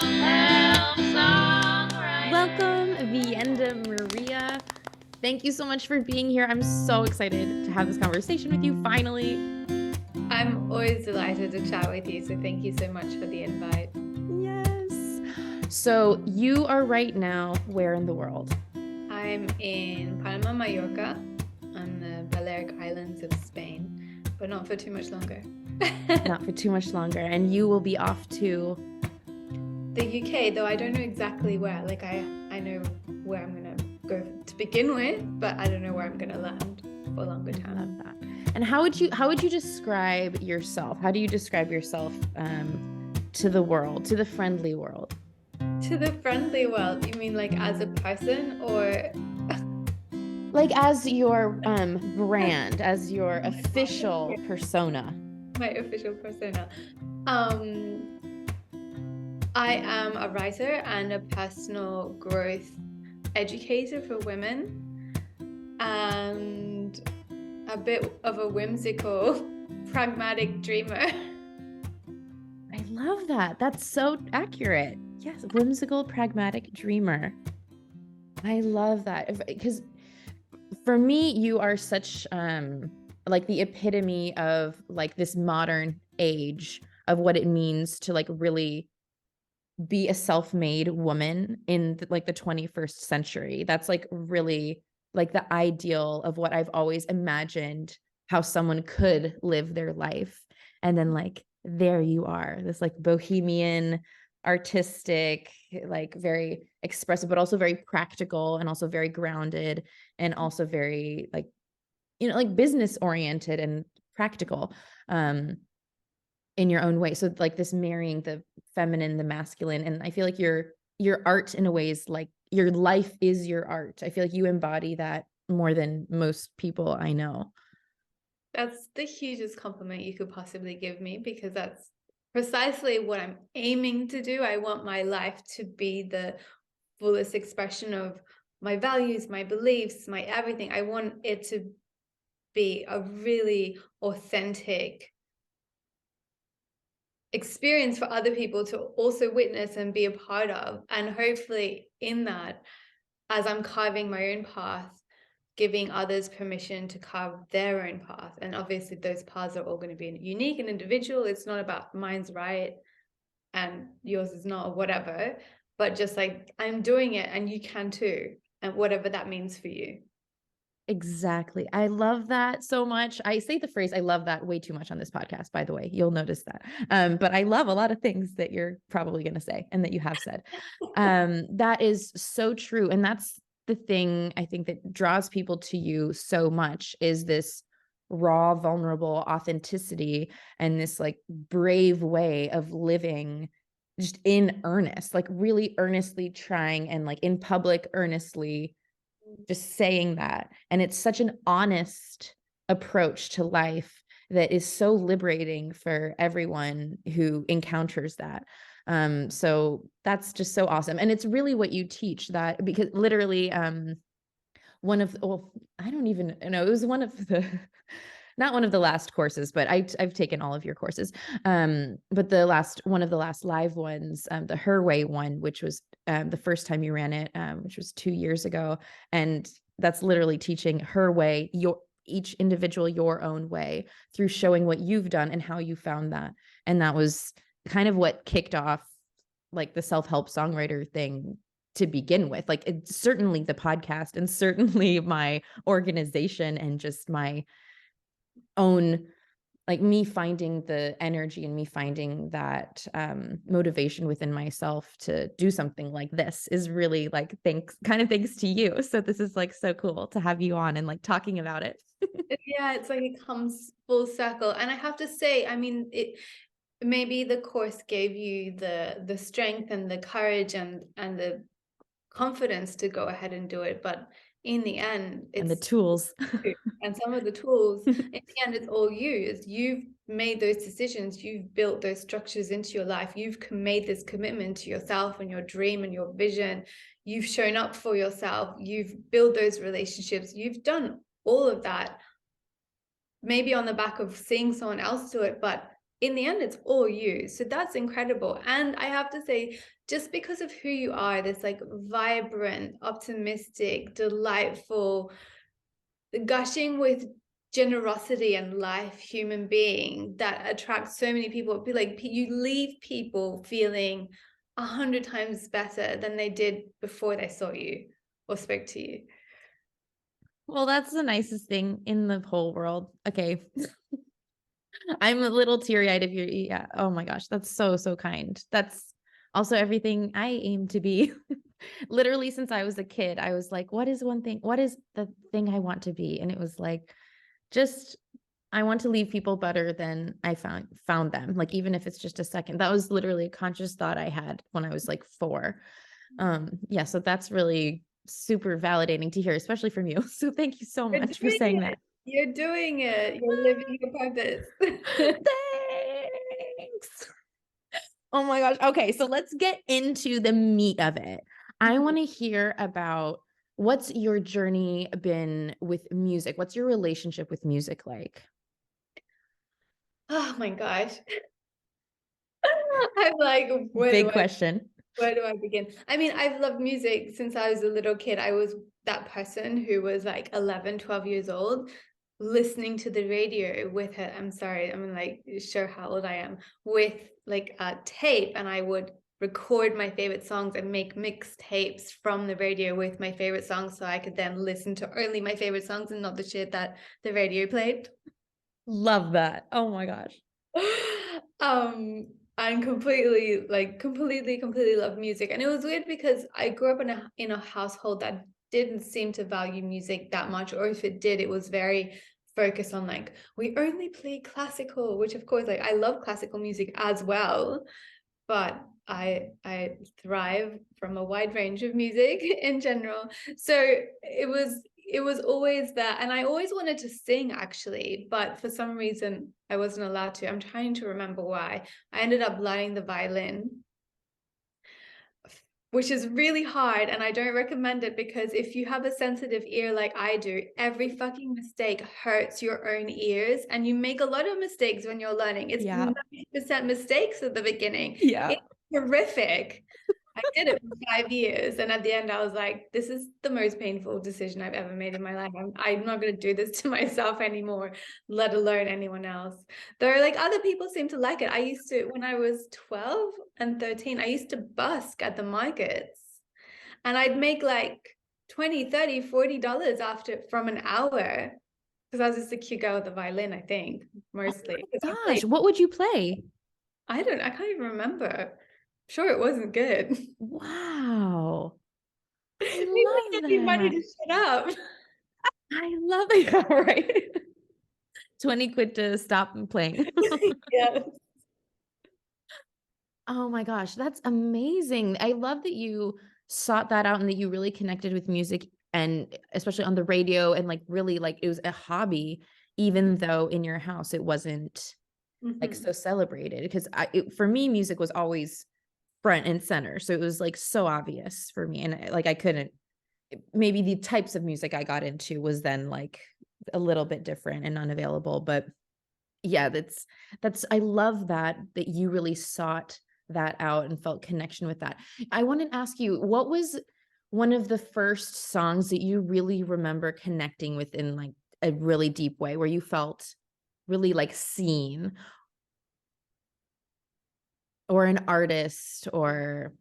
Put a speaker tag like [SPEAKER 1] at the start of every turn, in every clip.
[SPEAKER 1] Self-Help Songwriter.
[SPEAKER 2] Welcome, Vienda Maria. Thank you so much for being here. I'm so excited to have this conversation with you finally.
[SPEAKER 1] I'm always delighted to chat with you, so thank you so much for the invite.
[SPEAKER 2] Yes. So you are right now where in the world?
[SPEAKER 1] I'm in Palma, Mallorca, on the Balearic Islands of Spain, but not for too much longer.
[SPEAKER 2] Not for too much longer. And you will be off to
[SPEAKER 1] the UK, though I don't know exactly where. Like I know where I'm going to go to begin with, but I don't know where I'm going to land for longer term.
[SPEAKER 2] I love that. And how would you describe yourself? How do you describe yourself to the world, to the friendly world?
[SPEAKER 1] To the friendly world? You mean like as a person or
[SPEAKER 2] like as your brand, as your official persona?
[SPEAKER 1] My official persona. I am a writer and a personal growth educator for women, and a bit of a whimsical, pragmatic dreamer.
[SPEAKER 2] I love that. That's so accurate. Yes, whimsical, pragmatic dreamer. I love that. Because for me, you are such like the epitome of like this modern age of what it means to like really be a self-made woman in like the 21st century. That's like really like the ideal of what I've always imagined how someone could live their life. And then like there you are, this like bohemian, artistic, like very expressive, but also very practical and also very grounded and also very like, you know, like business oriented and practical in your own way. So like this marrying the feminine, the masculine. And I feel like your art in a way is like your life is your art. I feel like you embody that more than most people I know.
[SPEAKER 1] That's the hugest compliment you could possibly give me, because that's precisely what I'm aiming to do. I want my life to be the fullest expression of my values, my beliefs, my everything. I want it to be a really authentic experience for other people to also witness and be a part of. And hopefully in that, as I'm carving my own path, giving others permission to carve their own path. And obviously those paths are all going to be unique and individual. It's not about mine's right and yours is not, or whatever, but just like I'm doing it and you can too, and whatever that means for you.
[SPEAKER 2] Exactly. I love that so much. I say the phrase, I love that way too much on this podcast, by the way, you'll notice that. But I love a lot of things that you're probably going to say and that you have said. That is so true. And that's the thing I think that draws people to you so much is this raw, vulnerable authenticity and this like brave way of living just in earnest, like really earnestly trying and like in public, earnestly just saying that. And it's such an honest approach to life that is so liberating for everyone who encounters that. So that's just so awesome. And it's really what you teach, that because literally one of, well, I don't even know, it was one of the, not one of the last courses, but I've taken all of your courses. But one of the last live ones, the Her Way one, which was the first time you ran it, which was 2 years ago. And that's literally teaching her way, each individual your own way, through showing what you've done and how you found that. And that was kind of what kicked off like the self-help songwriter thing to begin with. Like it's certainly the podcast and certainly my organization and just my own, like me finding the energy and me finding that motivation within myself to do something like this is really like thanks to you. So this is like so cool to have you on and like talking about it.
[SPEAKER 1] Yeah, it's like it comes full circle. And I have to say, I mean, maybe the course gave you the strength and the courage and the confidence to go ahead and do it, but in the end, it's
[SPEAKER 2] and the tools
[SPEAKER 1] and some of the tools, in the end, it's all you. You've made those decisions, you've built those structures into your life, you've made this commitment to yourself and your dream and your vision, you've shown up for yourself, you've built those relationships, you've done all of that, maybe on the back of seeing someone else do it, but in the end, it's all you. So that's incredible. And I have to say, just because of who you are, this like vibrant, optimistic, delightful, gushing with generosity and life human being that attracts so many people. Be like, you leave people feeling 100 times better than they did before they saw you or spoke to you.
[SPEAKER 2] Well, that's the nicest thing in the whole world. Okay. I'm a little teary-eyed if you're, yeah. Oh my gosh. That's so, so kind. That's also everything I aim to be. Literally since I was a kid, I was like, what is the thing I want to be? And it was like, just, I want to leave people better than I found them. Like, even if it's just a second. That was literally a conscious thought I had when I was like 4. Yeah. So that's really super validating to hear, especially from you. So thank you so much for saying that.
[SPEAKER 1] You're doing it. You're living your purpose.
[SPEAKER 2] Thanks. Oh my gosh. Okay, so let's get into the meat of it. I want to hear about what's your journey been with music? What's your relationship with music like?
[SPEAKER 1] Oh my gosh. I'm like,
[SPEAKER 2] Big question.
[SPEAKER 1] where do I begin? I mean, I've loved music since I was a little kid. I was that person who was like 11, 12 years old, listening to the radio with her. I'm sorry, I'm gonna like show how old I am, with like a tape, and I would record my favorite songs and make mixtapes from the radio with my favorite songs so I could then listen to only my favorite songs and not the shit that the radio played.
[SPEAKER 2] Love that. Oh my gosh.
[SPEAKER 1] And completely love music. And it was weird because I grew up in a household that didn't seem to value music that much, or if it did, it was very focused on like, we only play classical, which of course, like, I love classical music as well, but I thrive from a wide range of music in general. So it was always that, and I always wanted to sing actually, but for some reason I wasn't allowed to. I'm trying to remember why. I ended up learning the violin, which is really hard, and I don't recommend it because if you have a sensitive ear like I do, every fucking mistake hurts your own ears, and you make a lot of mistakes when you're learning. It's 90% mistakes at the beginning.
[SPEAKER 2] Yeah.
[SPEAKER 1] It's horrific. I did it for 5 years, and at the end I was like, this is the most painful decision I've ever made in my life. I'm not going to do this to myself anymore, let alone anyone else. Though like other people seem to like it. I used to, when I was 12 and 13, I used to busk at the markets, and I'd make like 20, 30, $40 after from an hour, because I was just a cute girl with a violin, I think, mostly.
[SPEAKER 2] Oh gosh, what would you play?
[SPEAKER 1] I can't even remember. Sure, it wasn't good.
[SPEAKER 2] Wow. I love
[SPEAKER 1] Need money
[SPEAKER 2] that.
[SPEAKER 1] to shut up.
[SPEAKER 2] I love it. Right. 20 quid to stop playing.
[SPEAKER 1] Yeah.
[SPEAKER 2] Oh my gosh, that's amazing. I love that you sought that out and that you really connected with music, and especially on the radio, and like really like it was a hobby, even though in your house it wasn't like so celebrated. Because for me, music was always front and center. So it was like so obvious for me. And like I couldn't, maybe the types of music I got into was then like a little bit different and unavailable. But yeah, that's I love that you really sought that out and felt connection with that. I want to ask you, what was one of the first songs that you really remember connecting with in like a really deep way, where you felt really like seen, or an artist, or?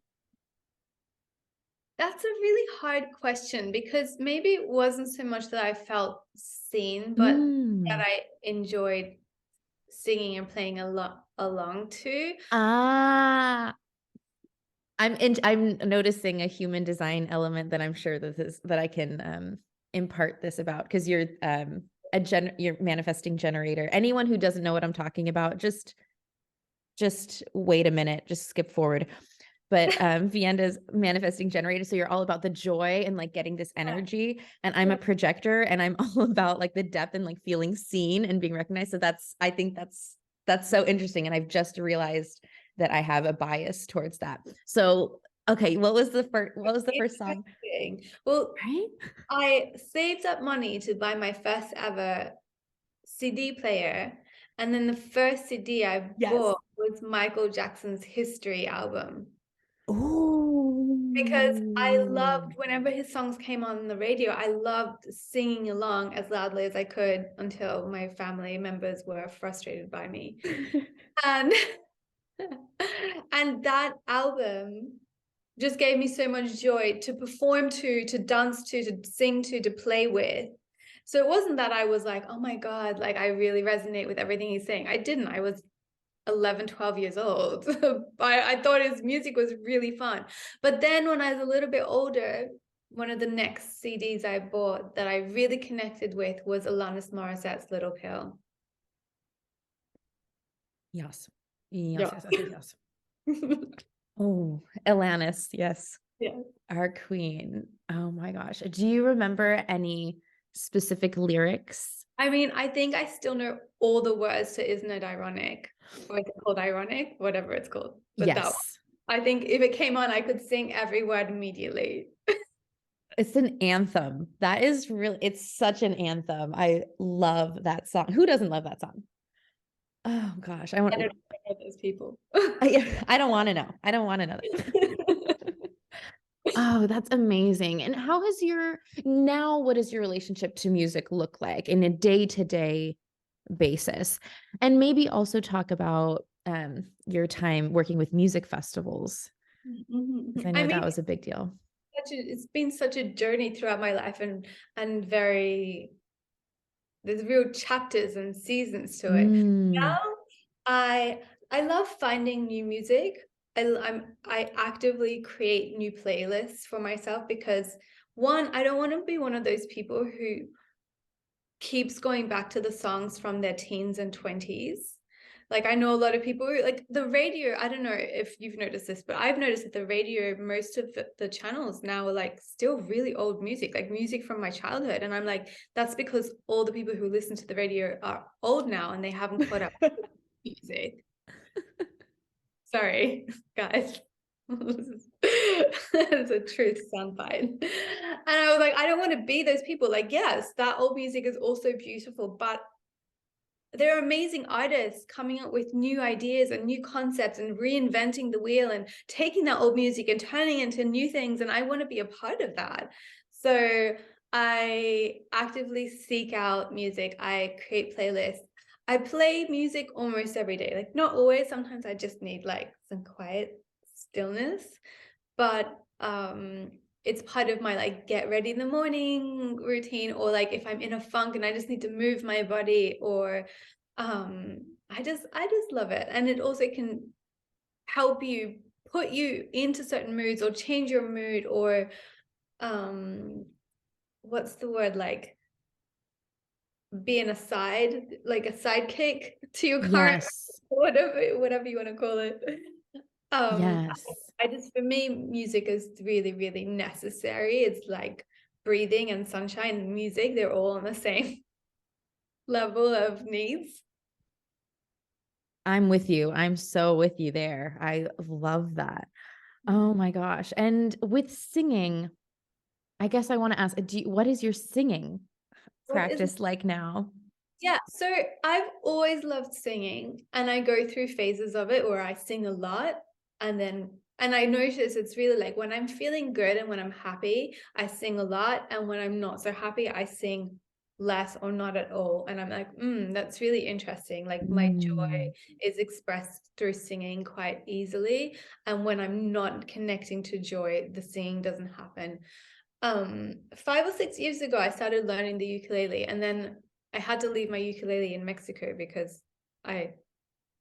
[SPEAKER 1] That's a really hard question, because maybe it wasn't so much that I felt seen, but that I enjoyed singing and playing along to.
[SPEAKER 2] I'm noticing a human design element that I'm sure that I can impart this about, because you're you're manifesting generator. Anyone who doesn't know what I'm talking about, just wait a minute, just skip forward. But Vienda's manifesting generator, so you're all about the joy and like getting this energy, and I'm a projector, and I'm all about like the depth and like feeling seen and being recognized. So I think that's so interesting, and I've just realized that I have a bias towards that. So okay, what was the first song?
[SPEAKER 1] Well,
[SPEAKER 2] Right?
[SPEAKER 1] I saved up money to buy my first ever CD player, And then the first CD I
[SPEAKER 2] Yes.
[SPEAKER 1] bought was Michael Jackson's History album. Because I
[SPEAKER 2] Oh.
[SPEAKER 1] loved whenever his songs came on the radio, I loved singing along as loudly as I could until my family members were frustrated by me. And and that album just gave me so much joy to perform to dance to sing to play with. So it wasn't that I was like, oh my God, like I really resonate with everything he's saying. I didn't. I was 11, 12 years old. I thought his music was really fun. But then when I was a little bit older, one of the next CDs I bought that I really connected with was Alanis Morissette's Little Pill.
[SPEAKER 2] Yes.
[SPEAKER 1] Yeah.
[SPEAKER 2] Yes. Oh, Alanis. Yes.
[SPEAKER 1] Yeah.
[SPEAKER 2] Our queen. Oh my gosh. Do you remember any specific lyrics?
[SPEAKER 1] I mean, I think I still know all the words to Isn't It Ironic? Or is it called Ironic? Whatever it's called. But that one.
[SPEAKER 2] Yes.
[SPEAKER 1] I think if it came on, I could sing every word immediately.
[SPEAKER 2] It's an anthem. That is really, it's such an anthem. I love that song. Who doesn't love that song? Oh gosh.
[SPEAKER 1] I don't know those people.
[SPEAKER 2] I don't want to know. I don't want to know that. Oh, that's amazing. And how has what does your relationship to music look like in a day-to-day basis? And maybe also talk about your time working with music festivals. I know that was a big deal.
[SPEAKER 1] It's been such a journey throughout my life, and there's real chapters and seasons to it. Now I love finding new music. I actively create new playlists for myself because one, I don't want to be one of those people who keeps going back to the songs from their teens and 20s. Like I know a lot of people like the radio. I don't know if you've noticed this, but I've noticed that the radio, most of the channels now are like still really old music, like music from my childhood. And I'm like, that's because all the people who listen to the radio are old now and they haven't caught up with music. Sorry, guys. It's a truth soundbite. And I was like, I don't want to be those people. Like, yes, that old music is also beautiful, but there are amazing artists coming up with new ideas and new concepts and reinventing the wheel and taking that old music and turning it into new things. And I want to be a part of that. So I actively seek out music. I create playlists. I play music almost every day. Like not always. Sometimes I just need like some quiet stillness. But it's part of my like get ready in the morning routine, or like if I'm in a funk and I just need to move my body, or I just love it. And it also can help you put you into certain moods or change your mood, or what's the word, like being a sidekick to your current,
[SPEAKER 2] Yes.
[SPEAKER 1] whatever you want to call it.
[SPEAKER 2] Yes.
[SPEAKER 1] For me, music is really, really necessary. It's like breathing and sunshine and music. They're all on the same level of needs.
[SPEAKER 2] I'm with you. I'm so with you there. I love that. Oh my gosh. And with singing, I guess I want to ask, what is your singing practice like now?
[SPEAKER 1] Yeah, so I've always loved singing, and I go through phases of it where I sing a lot, and I notice it's really like when I'm feeling good and when I'm happy, I sing a lot, and when I'm not so happy, I sing less or not at all. And I'm like, that's really interesting. Like my joy is expressed through singing quite easily, and when I'm not connecting to joy, the singing doesn't happen. 5 or 6 years ago, I started learning the ukulele, and then I had to leave my ukulele in Mexico because I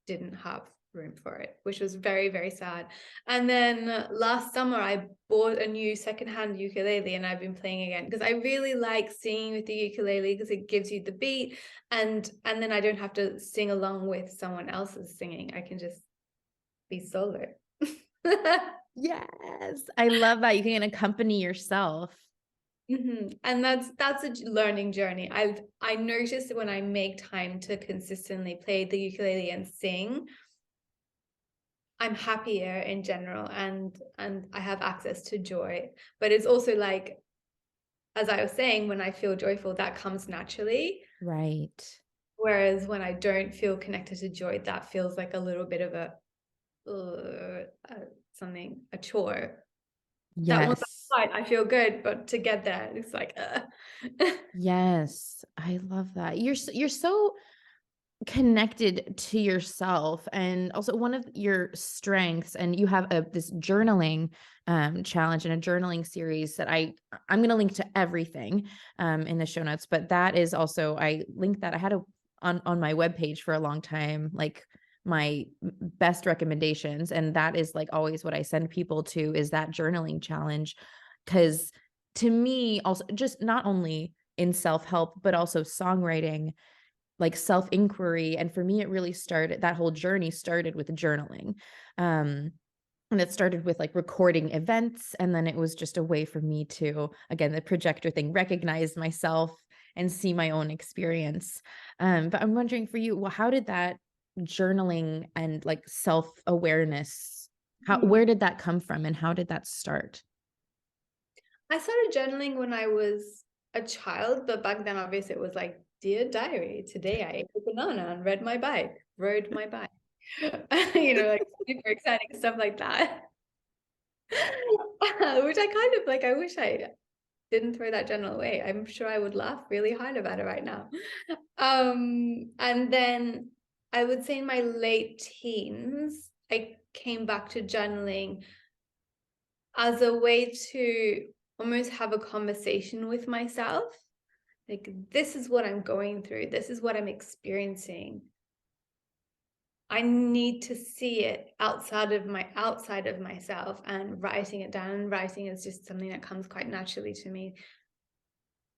[SPEAKER 1] didn't have room for it, which was very, very sad. And then last summer, I bought a new secondhand ukulele, and I've been playing again because I really like singing with the ukulele because it gives you the beat, and then I don't have to sing along with someone else's singing. I can just be solo.
[SPEAKER 2] Yes. I love that. You can accompany yourself.
[SPEAKER 1] And that's a learning journey. I noticed when I make time to consistently play the ukulele and sing, I'm happier in general, and I have access to joy. But it's also like, as I was saying, when I feel joyful, that comes naturally.
[SPEAKER 2] Right.
[SPEAKER 1] Whereas when I don't feel connected to joy, that feels like a little bit of a chore. That once
[SPEAKER 2] Yes.
[SPEAKER 1] I'm fine, I feel good, but to get there, it's like,
[SPEAKER 2] Yes. I love that. You're so connected to yourself, and also one of your strengths, and you have this journaling challenge and a journaling series that I'm going to link to everything in the show notes, but that is also, I linked that. I had on my webpage for a long time, like my best recommendations, and that is like always what I send people to, is that journaling challenge, because to me also, just not only in self-help but also songwriting, like self-inquiry. And for me, it really started, that whole journey started with journaling. And it started with like recording events. And then it was just a way for me to, again, the projector thing, recognize myself and see my own experience. But I'm wondering for you, well, how did that journaling and like self-awareness, where did that come from and how did that start?
[SPEAKER 1] I started journaling when I was a child, but back then, obviously, it was like, Dear Diary, today I ate a banana and rode my bike. Like super exciting stuff like that. Which I kind of like, I wish I didn't throw that journal away. I'm sure I would laugh really hard about it right now. And then I would say in my late teens, I came back to journaling as a way to almost have a conversation with myself. Like, this is what I'm going through. This is what I'm experiencing. I need to see it outside of myself, and writing it down. And writing is just something that comes quite naturally to me.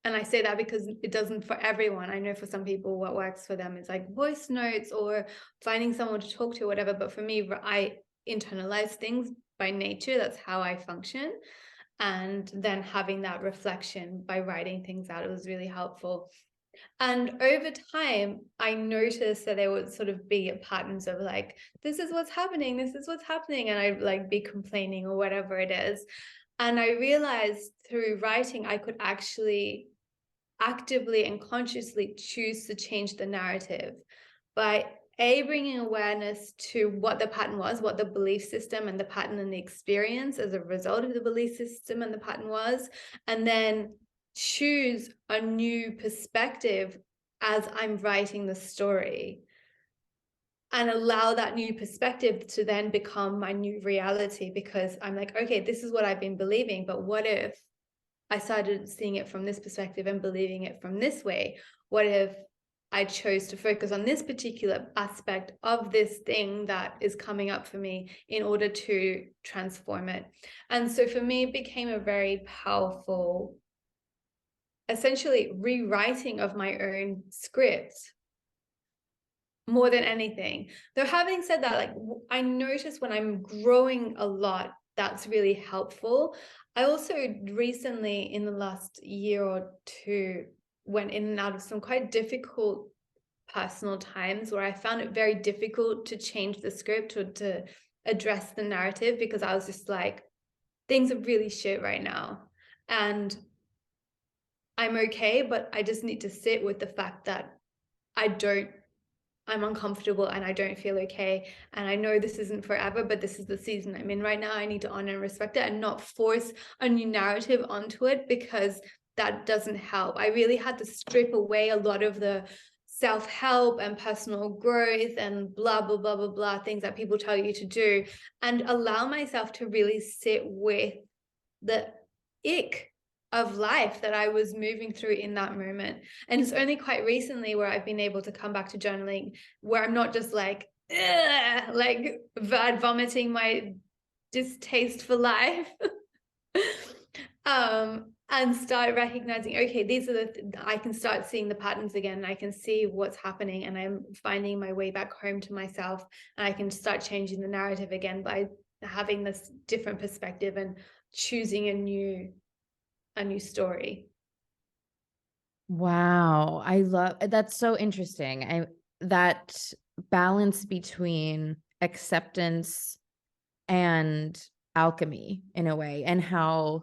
[SPEAKER 1] And I say that because it doesn't for everyone. I know for some people what works for them is like voice notes or finding someone to talk to or whatever. But for me, I internalize things by nature. That's how I function. And then having that reflection by writing things out, it was really helpful. And over time, I noticed that there would sort of be patterns of like, this is what's happening, and I'd like be complaining or whatever it is. And I realized through writing, I could actually actively and consciously choose to change the narrative by bringing awareness to what the pattern was, what the belief system and the pattern and the experience as a result of the belief system and the pattern was, and then choose a new perspective as I'm writing the story, and allow that new perspective to then become my new reality. Because I'm like, okay, this is what I've been believing, but what if I started seeing it from this perspective and believing it from this way? What if I chose to focus on this particular aspect of this thing that is coming up for me in order to transform it? And so for me, it became a very powerful, essentially rewriting of my own script more than anything. Though having said that, like, I notice when I'm growing a lot, that's really helpful. I also recently, in the last year or two, went in and out of some quite difficult personal times where I found it very difficult to change the script or to address the narrative, because I was just like, things are really shit right now. And I'm okay, but I just need to sit with the fact that I'm uncomfortable and I don't feel okay. And I know this isn't forever, but this is the season I'm in right now. I need to honor and respect it and not force a new narrative onto it, because that doesn't help. I really had to strip away a lot of the self-help and personal growth and blah, blah, blah, blah, blah, things that people tell you to do, and allow myself to really sit with the ick of life that I was moving through in that moment. And it's only quite recently where I've been able to come back to journaling, where I'm not just like vomiting my distaste for life and start recognizing, okay, these are I can start seeing the patterns again, and I can see what's happening, and I'm finding my way back home to myself, and I can start changing the narrative again by having this different perspective and choosing a new story.
[SPEAKER 2] Wow. I love, that's so interesting. That balance between acceptance and alchemy in a way, and how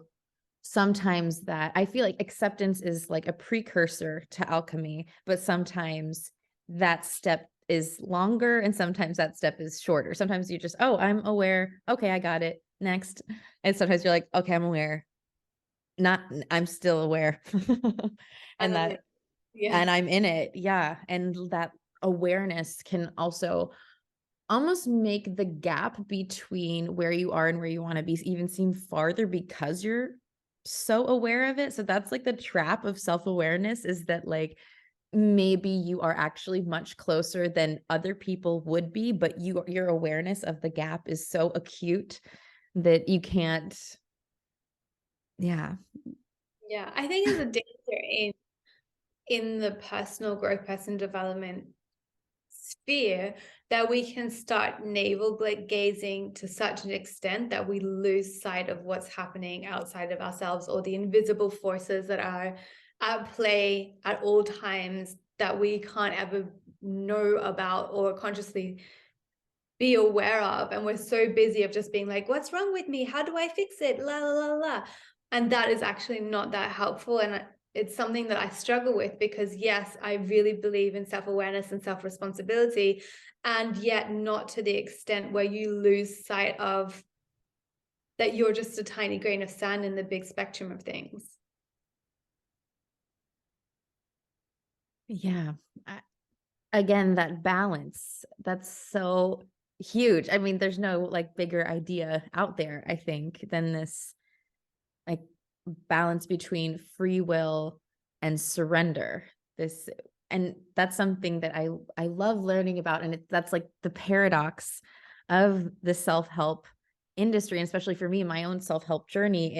[SPEAKER 2] sometimes that I feel like acceptance is like a precursor to alchemy, but sometimes that step is longer and sometimes that step is shorter. Sometimes you just, oh, I'm aware. Okay, I got it. Next. And sometimes you're like, okay, I'm aware. I'm still aware.
[SPEAKER 1] And
[SPEAKER 2] and
[SPEAKER 1] yeah.
[SPEAKER 2] I'm in it. Yeah. And that awareness can also almost make the gap between where you are and where you want to be even seem farther because you're so aware of it. So that's like the trap of self-awareness, is that like maybe you are actually much closer than other people would be, but your awareness of the gap is so acute that you can't. Yeah.
[SPEAKER 1] Yeah. I think there's a danger in the personal growth, personal development sphere, that we can start navel gazing to such an extent that we lose sight of what's happening outside of ourselves, or the invisible forces that are at play at all times that we can't ever know about or consciously be aware of. And we're so busy of just being like, what's wrong with me? How do I fix it? La, la, la, la. And that is actually not that helpful. And it's something that I struggle with, because yes, I really believe in self-awareness and self-responsibility, and yet not to the extent where you lose sight of that you're just a tiny grain of sand in the big spectrum of things.
[SPEAKER 2] Yeah. Again, that balance, that's so huge. I mean, there's no like bigger idea out there, I think, than this like balance between free will and surrender. And that's something that I love learning about. And that's like the paradox of the self-help industry. And especially for me, my own self-help journey,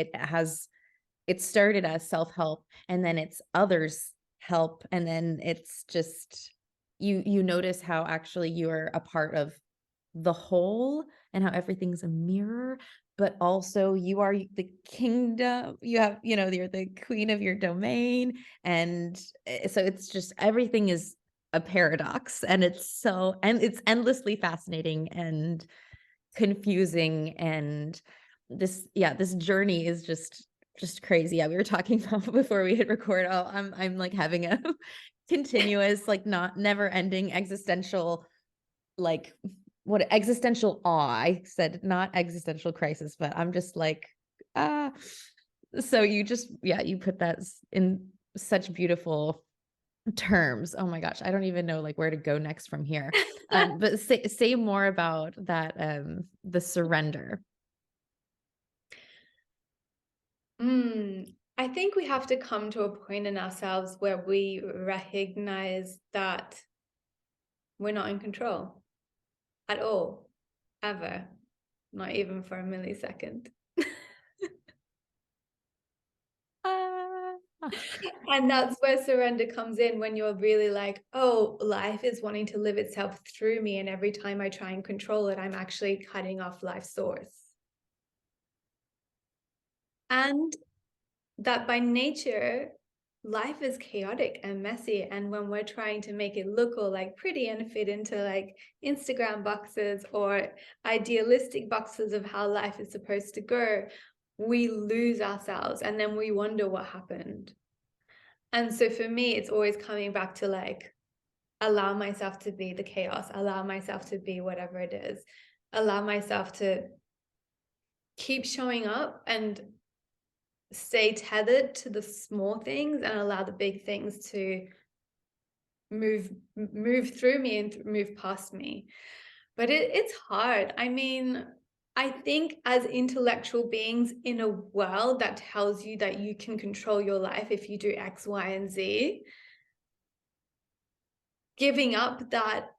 [SPEAKER 2] it started as self-help, and then it's others help. And then it's just, you notice how actually you're a part of the whole, and how everything's a mirror, but also you are the kingdom. You're the queen of your domain. And so it's just, everything is a paradox, and it's endlessly fascinating and confusing. And this journey is just crazy. Yeah, we were talking about before we hit record. Oh, I'm like having a continuous, like not never ending existential, like what existential awe. I said not existential crisis, but I'm just like, so you put that in such beautiful terms. Oh my gosh, I don't even know like where to go next from here. But say more about that, the surrender.
[SPEAKER 1] I think we have to come to a point in ourselves where we recognize that we're not in control at all, ever, not even for a millisecond. And that's where surrender comes in, when you're really like, oh, life is wanting to live itself through me, and every time I try and control it, I'm actually cutting off life's source. And that by nature, life is chaotic and messy. And when we're trying to make it look all like pretty and fit into like Instagram boxes or idealistic boxes of how life is supposed to go, we lose ourselves, and then we wonder what happened. And so for me, it's always coming back to like, allow myself to be the chaos, allow myself to be whatever it is, allow myself to keep showing up and stay tethered to the small things, and allow the big things to move through me and move past me. But it's hard. I mean, I think as intellectual beings in a world that tells you that you can control your life if you do X, Y, and Z, giving up that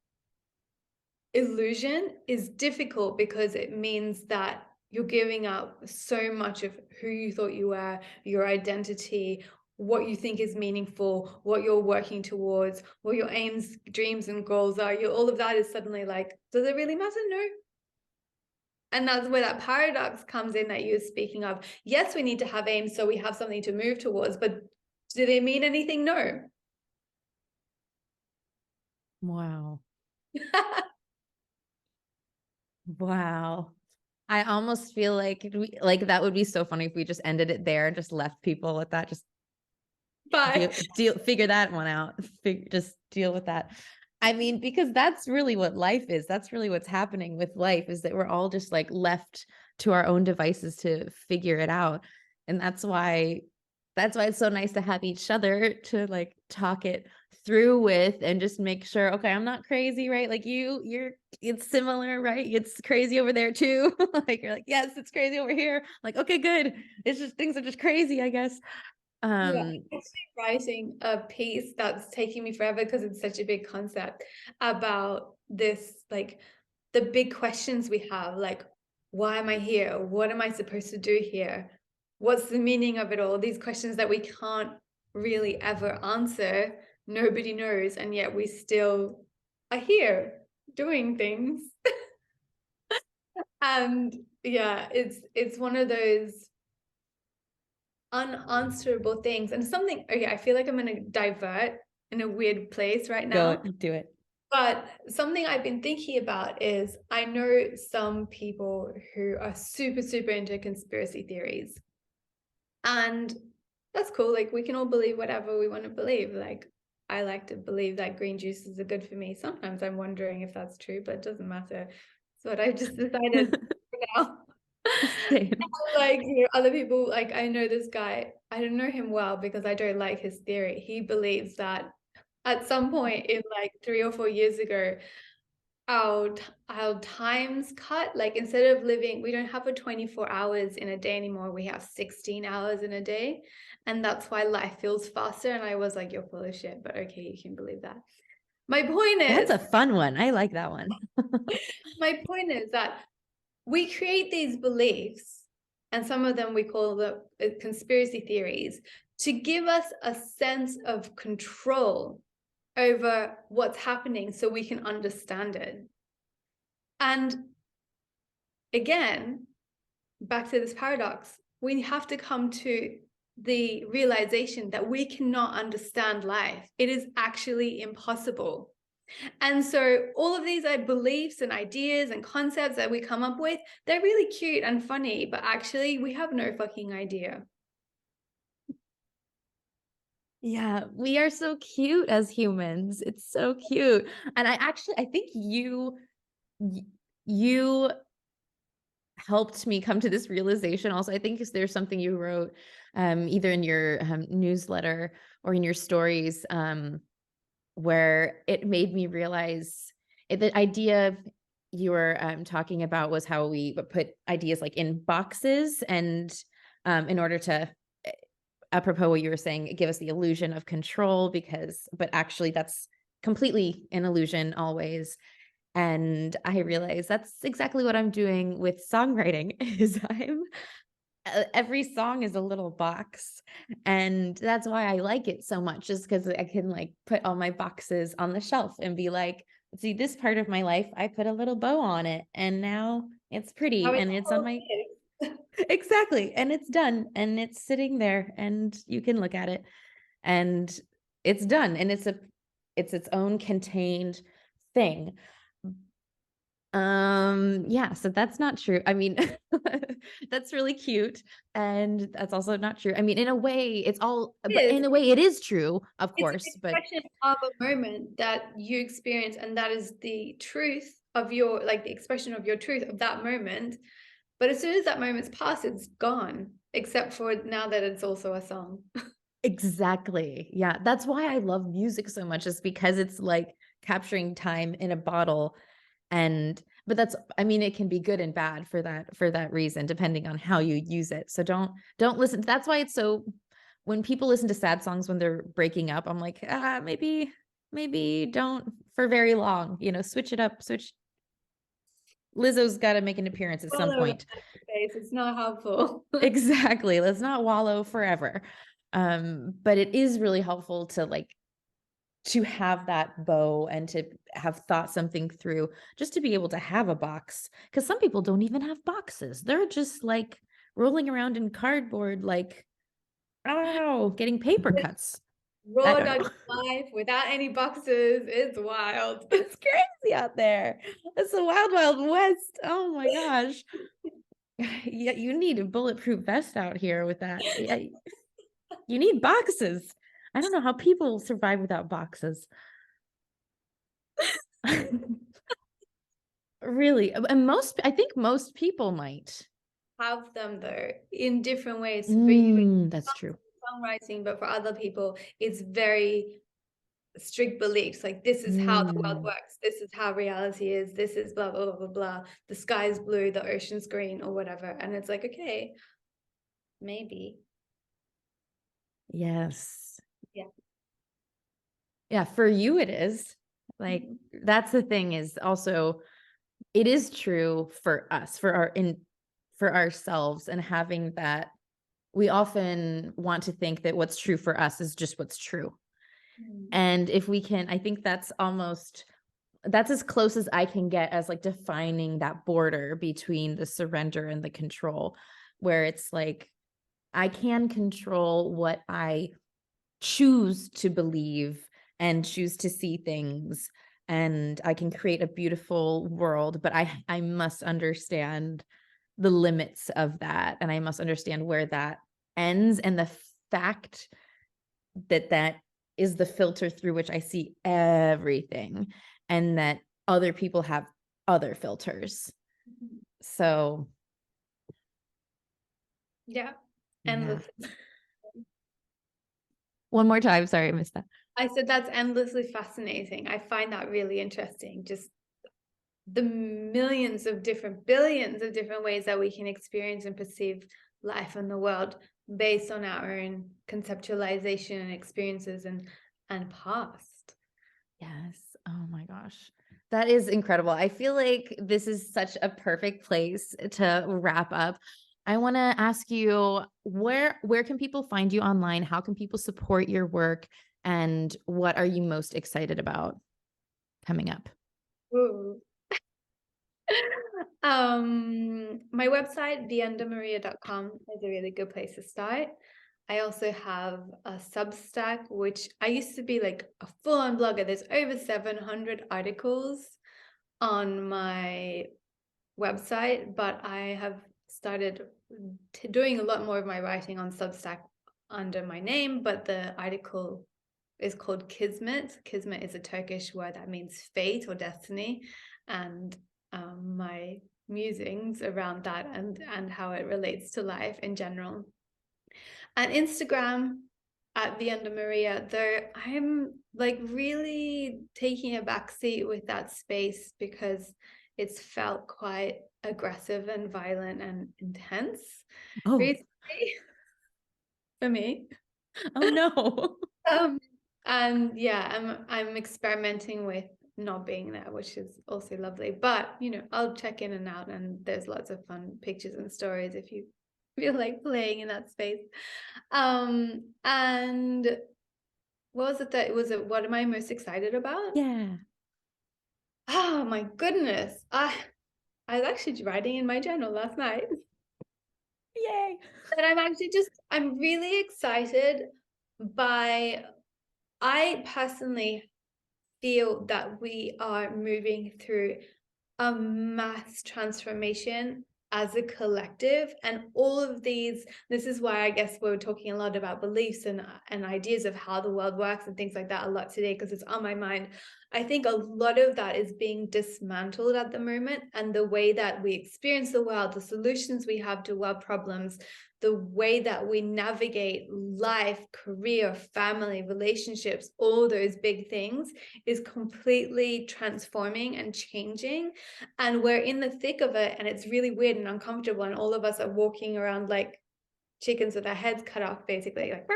[SPEAKER 1] illusion is difficult, because it means that you're giving up so much of who you thought you were, your identity, what you think is meaningful, what you're working towards, what your aims, dreams, and goals are. All of that is suddenly like, does it really matter? No. And that's where that paradox comes in that you're speaking of. Yes, we need to have aims so we have something to move towards, but do they mean anything? No.
[SPEAKER 2] Wow. Wow. I almost feel like that would be so funny if we just ended it there and just left people with that. Just
[SPEAKER 1] Bye.
[SPEAKER 2] figure that one out. Just deal with that. I mean, because that's really what life is. That's really what's happening with life, is that we're all just like left to our own devices to figure it out. And that's why it's so nice to have each other to like talk it through with and just make sure, okay, I'm not crazy, right? Like it's similar, right? It's crazy over there too. Like you're like, yes, it's crazy over here. Like, okay, good. It's just things are just crazy, I guess.
[SPEAKER 1] Yeah,
[SPEAKER 2] Um,
[SPEAKER 1] I'm actually writing a piece that's taking me forever because it's such a big concept about this, like the big questions we have, like, why am I here? What am I supposed to do here? What's the meaning of it all? These questions that we can't really ever answer, nobody knows, and yet we still are here doing things. And yeah, it's one of those unanswerable things, and something, okay, I feel like I'm going to divert in a weird place right
[SPEAKER 2] go
[SPEAKER 1] now,
[SPEAKER 2] do it.
[SPEAKER 1] but something I've been thinking about is I know some people who are super, super into conspiracy theories, and that's cool. Like, we can all believe whatever we want to believe. Like, I like to believe that green juices are good for me. Sometimes I'm wondering if that's true, but it doesn't matter. It's what I've just decided for now.
[SPEAKER 2] Same.
[SPEAKER 1] Like, you know, other people, like, I know this guy, I don't know him well because I don't like his theory. He believes that at some point in like 3 or 4 years ago, our times cut. Like, instead of living, we don't have a 24 hours in a day anymore. We have 16 hours in a day. And that's why life feels faster. And I was like, you're full of shit, but okay, you can believe that. My point
[SPEAKER 2] That's
[SPEAKER 1] is,
[SPEAKER 2] a fun one. I like that one.
[SPEAKER 1] my point is that we create these beliefs, and some of them we call the conspiracy theories, to give us a sense of control over what's happening so we can understand it. And again, back to this paradox, we have to come to the realization that we cannot understand life. It is actually impossible. And so all of these beliefs and ideas and concepts that we come up with, they're really cute and funny, but actually we have no fucking idea.
[SPEAKER 2] Yeah, we are so cute as humans. It's so cute. And I think you helped me come to this realization also. I think there's something you wrote either in your newsletter or in your stories where it made me realize the idea you were talking about was how we put ideas like in boxes, and in order to, apropos what you were saying, give us the illusion of control, but actually that's completely an illusion always. And I realized that's exactly what I'm doing with songwriting is every song is a little box. And that's why I like it so much, is because I can like put all my boxes on the shelf and be like, see, this part of my life, I put a little bow on it and now it's pretty
[SPEAKER 1] How
[SPEAKER 2] and it's on my exactly. And it's done and it's sitting there and you can look at it and it's done. And it's its own contained thing. Yeah, so that's not true. I mean, that's really cute. And that's also not true. I mean, in a way, but in a way, it is true, of
[SPEAKER 1] It's an
[SPEAKER 2] course, but
[SPEAKER 1] expression of a moment that you experience, and that is the truth of your, like, the expression of your truth of that moment. But as soon as that moment's passed, it's gone, except for now that it's also a song.
[SPEAKER 2] exactly. Yeah, that's why I love music so much, is because it's like capturing time in a bottle. But I mean, it can be good and bad for that reason, depending on how you use it. So don't listen. That's why it's so, when people listen to sad songs when they're breaking up, I'm like, maybe don't for very long, switch it up, Lizzo's got to make an appearance at some
[SPEAKER 1] Follow
[SPEAKER 2] point.
[SPEAKER 1] that space. It's not helpful.
[SPEAKER 2] Exactly. Let's not wallow forever. But it is really helpful to have that bow and to have thought something through, just to be able to have a box. Because some people don't even have boxes. They're just like rolling around in cardboard, like, oh, getting paper cuts. I
[SPEAKER 1] Raw
[SPEAKER 2] don't
[SPEAKER 1] dog
[SPEAKER 2] know.
[SPEAKER 1] life without any boxes. It's wild.
[SPEAKER 2] It's crazy out there. It's the wild, wild west. Oh my gosh. Yeah, you need a bulletproof vest out here with that. Yeah, you need boxes. I don't know how people survive without boxes. Really. And I think most people might.
[SPEAKER 1] Have them though in different ways. For you,
[SPEAKER 2] That's true.
[SPEAKER 1] songwriting, but for other people, it's very strict beliefs. Like, this is how the world works. This is how reality is. This is blah, blah, blah, blah, blah. The sky's blue, the ocean's green, or whatever. And it's like, okay, maybe.
[SPEAKER 2] Yes.
[SPEAKER 1] Yeah.
[SPEAKER 2] Yeah. For you, it is. Like, that's the thing, is also, it is true for us, for ourselves, and having that, we often want to think that what's true for us is just what's true. And if we can, I think that's as close as I can get as like defining that border between the surrender and the control, where it's like, I can control what I choose to believe and choose to see things, and I can create a beautiful world, but I must understand the limits of that, and I must understand where that ends, and the fact that that is the filter through which I see everything, and that other people have other filters. So
[SPEAKER 1] Yeah.
[SPEAKER 2] yeah.
[SPEAKER 1] Endless.
[SPEAKER 2] One more time. Sorry, I missed that.
[SPEAKER 1] I said that's endlessly fascinating. I find that really interesting. Just the billions of different ways that we can experience and perceive life and the world based on our own conceptualization and experiences and past.
[SPEAKER 2] Yes. Oh my gosh. That is incredible. I feel like this is such a perfect place to wrap up. I want to ask you, where can people find you online? How can people support your work? And what are you most excited about coming up?
[SPEAKER 1] Ooh. My website, viendamaria.com, is a really good place to start. I also have a Substack, which I used to be like a full-on blogger. There's over 700 articles on my website, but I have started doing a lot more of my writing on Substack under my name, but the article is called Kismet. Kismet is a Turkish word that means fate or destiny, and my musings around that and how it relates to life in general. And Instagram at Vienda Maria, though I'm like really taking a backseat with that space because it's felt quite aggressive and violent and intense recently for me.
[SPEAKER 2] Oh no.
[SPEAKER 1] And yeah, I'm experimenting with not being there, which is also lovely. But I'll check in and out, and there's lots of fun pictures and stories if you feel like playing in that space. And what was it that was it? What am I most excited about?
[SPEAKER 2] Yeah.
[SPEAKER 1] Oh my goodness. I was actually writing in my journal last night.
[SPEAKER 2] Yay.
[SPEAKER 1] And I'm really excited by, I personally feel that we are moving through a mass transformation as a collective, and all of this is why I guess we're talking a lot about beliefs and ideas of how the world works and things like that a lot today, because it's on my mind. I think a lot of that is being dismantled at the moment, and the way that we experience the world, the solutions we have to world problems, the way that we navigate life, career, family, relationships, all those big things is completely transforming and changing. And we're in the thick of it, and it's really weird and uncomfortable, and all of us are walking around like chickens with our heads cut off, basically, like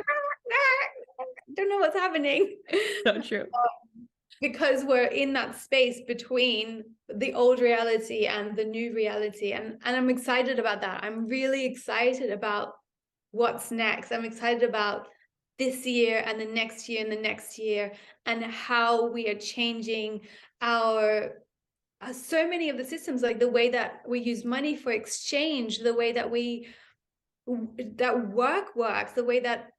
[SPEAKER 1] don't know what's happening.
[SPEAKER 2] So true.
[SPEAKER 1] Because we're in that space between the old reality and the new reality, and I'm excited about that. I'm really excited about what's next. I'm excited about this year and the next year and the next year, and how we are changing our so many of the systems, like the way that we use money for exchange, the way that work works, the way that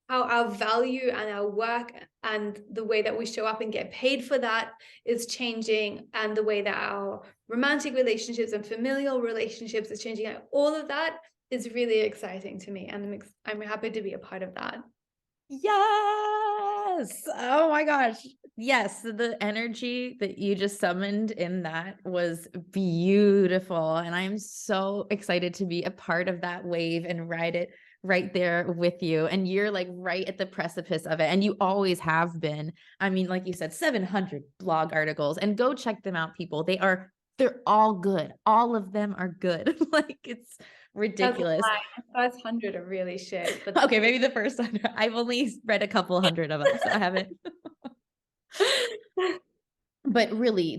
[SPEAKER 1] how our value and our work and the way that we show up and get paid for that is changing, and the way that our romantic relationships and familial relationships is changing. And all of that is really exciting to me, and I'm happy to be a part of that.
[SPEAKER 2] Yes. Yes. Oh my gosh. Yes. The energy that you just summoned in that was beautiful. And I'm so excited to be a part of that wave and ride it right there with you. And you're like right at the precipice of it. And you always have been. I mean, like you said, 700 blog articles, and go check them out, people. They're all good. All of them are good. Like, it's ridiculous.
[SPEAKER 1] The first 100 are really shit. But
[SPEAKER 2] Okay, maybe the first 100. I've only read a couple hundred of them, so I haven't. But really,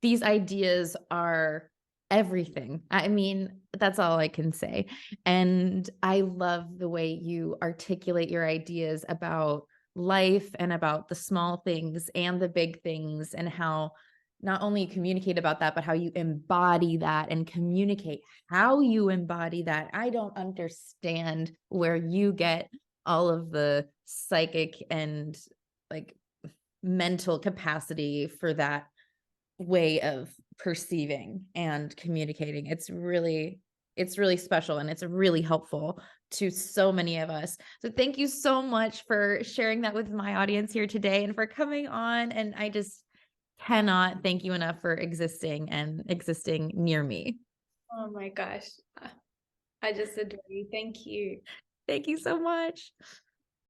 [SPEAKER 2] these ideas are everything. I mean, that's all I can say. And I love the way you articulate your ideas about life and about the small things and the big things, and how not only you communicate about that, but how you embody that and communicate how you embody that. I don't understand where you get all of the psychic and like mental capacity for that way of perceiving and communicating. It's really special, and it's really helpful to so many of us. So thank you so much for sharing that with my audience here today, and for coming on. And I just cannot thank you enough for existing near me.
[SPEAKER 1] oh my gosh, I just adore you. Thank you.
[SPEAKER 2] Thank you so much.